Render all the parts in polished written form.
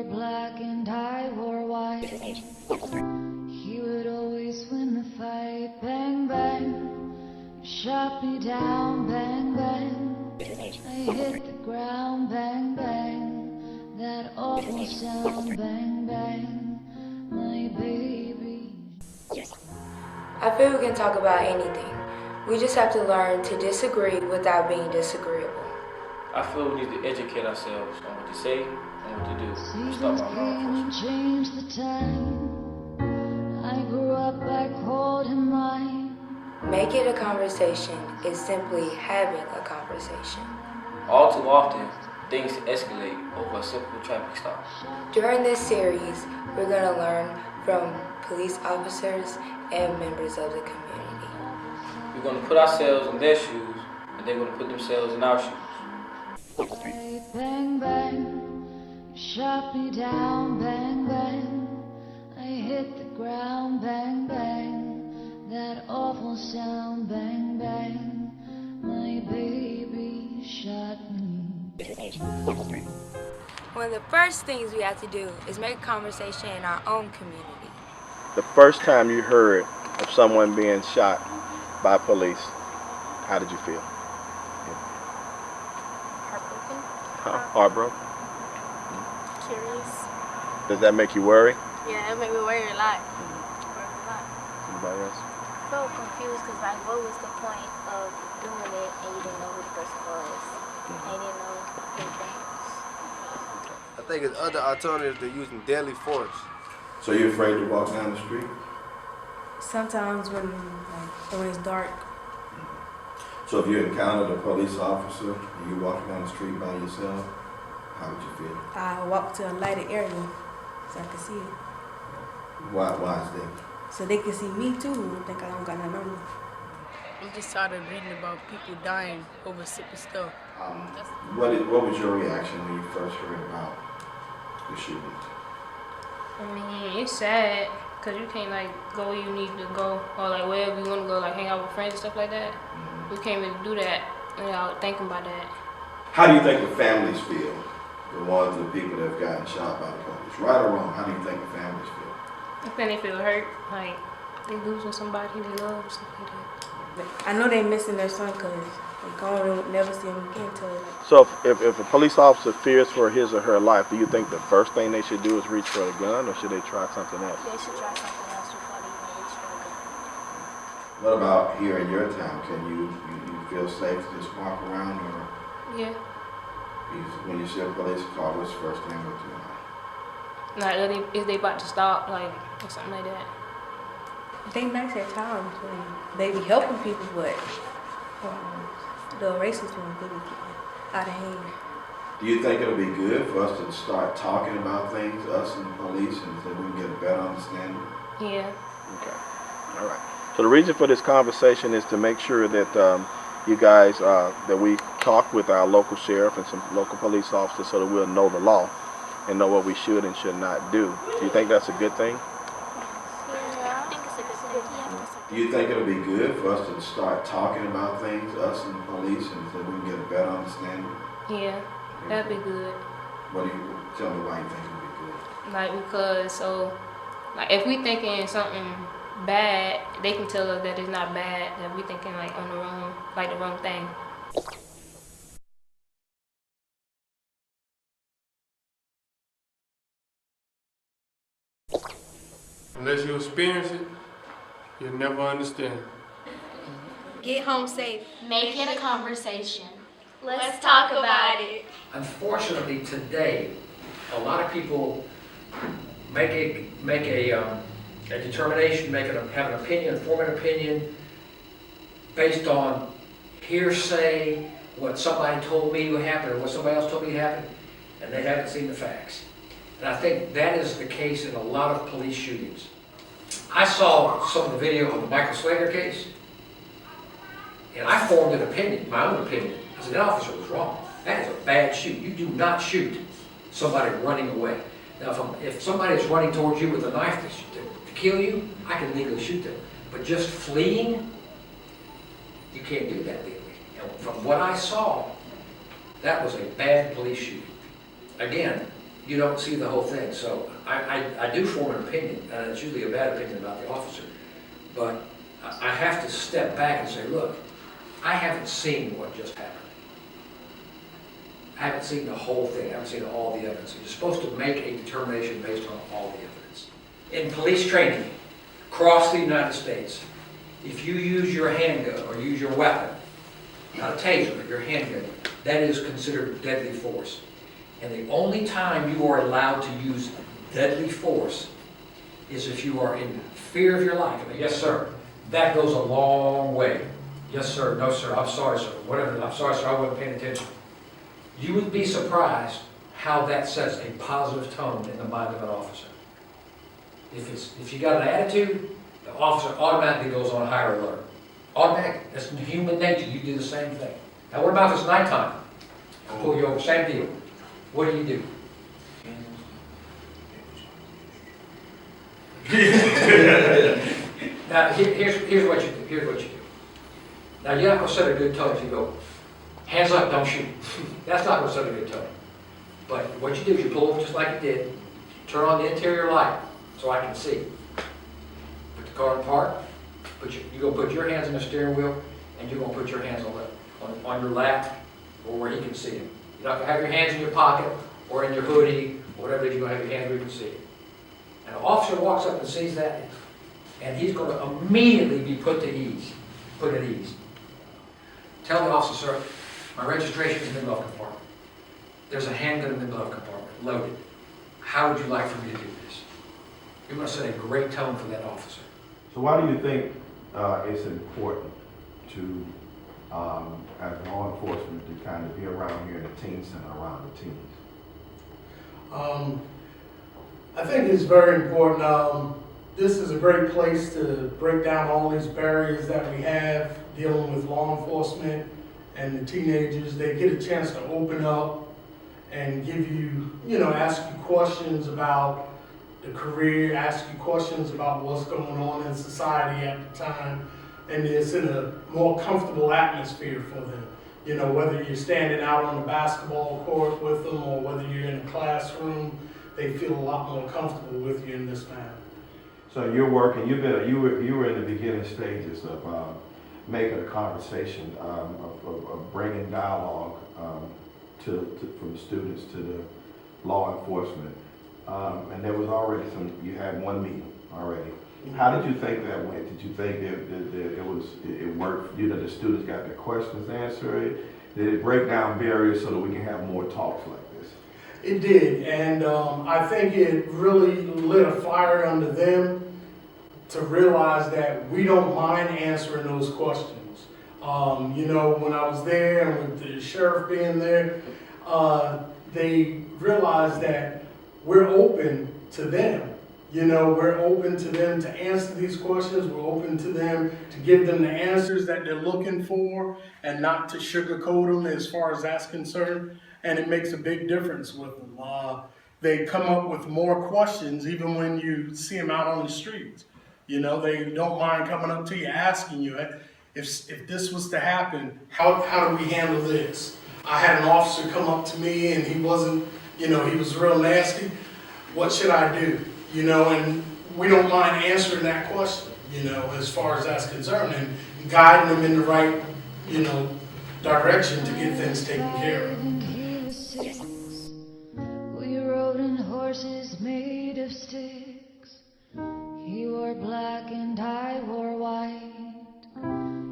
wore black and I wore white. He would always win the fight. Bang, bang. Shot me down. Bang, bang. I hit the ground. Bang, bang. That awful sound. Bang, bang. My baby. I feel we can talk about anything. We just have to learn to disagree without being disagreeable. I feel we need to educate ourselves on what to say and what to do. Seasons came and changed the time. I grew up, I called him mine. Make it a conversation is simply having a conversation. All too often, things escalate over a simple traffic stop. During this series, we're going to learn from police officers and members of the community. We're going to put ourselves in their shoes, and they're going to put themselves in our shoes. Bang, bang, shot me down, bang, bang. I hit the ground, bang, bang. That awful sound, bang, bang. My baby shot me. One of the first things we have to do is make conversation in our own community. The first time you heard of someone being shot by police, how did you feel? Heartbroken. Heartbroken? Curious. Does that make you worry? Yeah, it made me worry a lot. Anybody else? I felt confused because like, what was the point of doing it and you didn't know who the person was? And you didn't know anything else. I think it's other alternatives to using deadly force. So you're afraid to walk down the street? Sometimes when it's dark. So if you encountered a police officer and you walked down the street by yourself, how would you feel? I walk to a lighted area so I can see it. Why is that? So they can see me too and think I don't got nothing on me. I'm just tired of reading about people dying over simple stuff. What was your reaction when you first heard about the shooting? I mean, it's sad because you can't like go where you need to go or like wherever you want to go, like hang out with friends and stuff like that. We can't really do that without thinking about that. How do you think the families feel? The ones, the people that have gotten shot by the police, right or wrong? How do you think the families feel? I think they feel hurt, like they losing somebody they love or something like that. I know they missing their son because they gone and never see him again till like. So if a police officer fears for his or her life, do you think the first thing they should do is reach for a gun, or should they try something else? They should try something else before they even reach for a gun. What about here in your town? Can you feel safe to just walk around, or Yeah. when you see a police car, what's the first thing that you do? Like if they about to stop, like or something like that. They nice at times when they be helping people, but the racist ones they be getting out of hand. Do you think it'll be good for us to start talking about things, us and the police, and so we can get a better understanding? Yeah. Okay. All right. So the reason for this conversation is to make sure that you guys, that we talk with our local sheriff and some local police officers so that we'll know the law and know what we should and should not do. Do you think that's a good thing? Yeah, I think it's a good thing. Do you think it'll be good for us to start talking about things, us and the police, and so we can get a better understanding? Yeah. That'd be good. What do you tell me why you think it'll be good? Like because like if we thinking something bad, they can tell us that it's not bad, that we thinking like on the wrong thing. Unless you experience it, you'll never understand. Get home safe. Make it a conversation. Let's talk about it. Unfortunately, today, a lot of people make a determination, have an opinion, form an opinion based on hearsay, what somebody told me would happen or what somebody else told me would happen, and they haven't seen the facts. And I think that is the case in a lot of police shootings. I saw some of the video of the Michael Slater case, and I formed an opinion, my own opinion. I said, that officer was wrong. That is a bad shoot. You do not shoot somebody running away. Now, if somebody is running towards you with a knife to kill you, I can legally shoot them. But just fleeing, you can't do that legally. And from what I saw, that was a bad police shooting. Again, you don't see the whole thing. So I do form an opinion, and it's usually a bad opinion about the officer, but I have to step back and say, look, I haven't seen what just happened. I haven't seen the whole thing. I haven't seen all the evidence. You're supposed to make a determination based on all the evidence. In police training, across the United States, if you use your handgun or use your weapon, not a taser, but your handgun, that is considered deadly force. And the only time you are allowed to use deadly force is if you are in fear of your life. I mean, yes, sir, that goes a long way. Yes, sir, no, sir, I'm sorry, sir, whatever, I'm sorry, sir, I wasn't paying attention. You would be surprised how that sets a positive tone in the mind of an officer. If you got an attitude, the officer automatically goes on higher alert. Automatic. That's human nature. You do the same thing. Now, what about if it's nighttime? I pull you over. Same deal. What do you do? Now, here's what you do. Here's what you do. Now, you're not going to set a good tone if you go, hands up, don't shoot. That's not going to set a good tone. But what you do is you pull over just like you did, turn on the interior light so I can see. Put the car in park. You're going to put your hands on the steering wheel, and you're going to put your hands on your lap or where he can see them. You're not going to have your hands in your pocket or in your hoodie or whatever it is. You're going to have your hands where you can see it. And an officer walks up and sees that, and he's going to immediately be put at ease. Tell the officer, sir, my registration is in the glove compartment. There's a handgun in the glove compartment, loaded. How would you like for me to do this? You're going to set a great tone for that officer. So why do you think it's important to, as law enforcement, to kind of be around here in the teen center, around the teens? I think it's very important. This is a great place to break down all these barriers that we have dealing with law enforcement and the teenagers. They get a chance to open up and give you, ask you questions about the career, ask you questions about what's going on in society at the time, and it's in a more comfortable atmosphere for them. Whether you're standing out on the basketball court with them or whether you're in a classroom, they feel a lot more comfortable with you in this manner. So you're working. You were in the beginning stages of making a conversation, of bringing dialogue from the students to the law enforcement. And there was already you had one meeting already. How did you think that went? Did you think it worked? The students got their questions answered? Did it break down barriers so that we can have more talks like this? It did, and I think it really lit a fire under them to realize that we don't mind answering those questions. When I was there and with the sheriff being there, they realized that we're open to them. We're open to them to answer these questions. We're open to them to give them the answers that they're looking for and not to sugarcoat them as far as that's concerned. And it makes a big difference with them. They come up with more questions even when you see them out on the streets. They don't mind coming up to you, asking you, if this was to happen, how do we handle this? I had an officer come up to me and he wasn't, he was real nasty. What should I do? And we don't mind answering that question, as far as that's concerned, and guiding them in the right, direction to get things taken care of. We rode in horses made of sticks. He wore black and I wore white.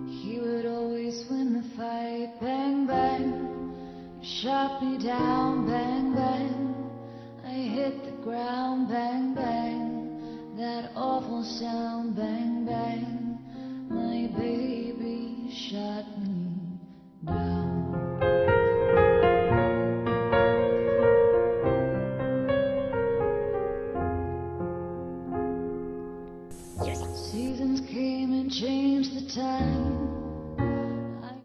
He would always win the fight. Bang, bang, shot me down. Bang, bang, I hit the ground. Bang, bang, that awful sound. Bang, bang, my baby shot me down.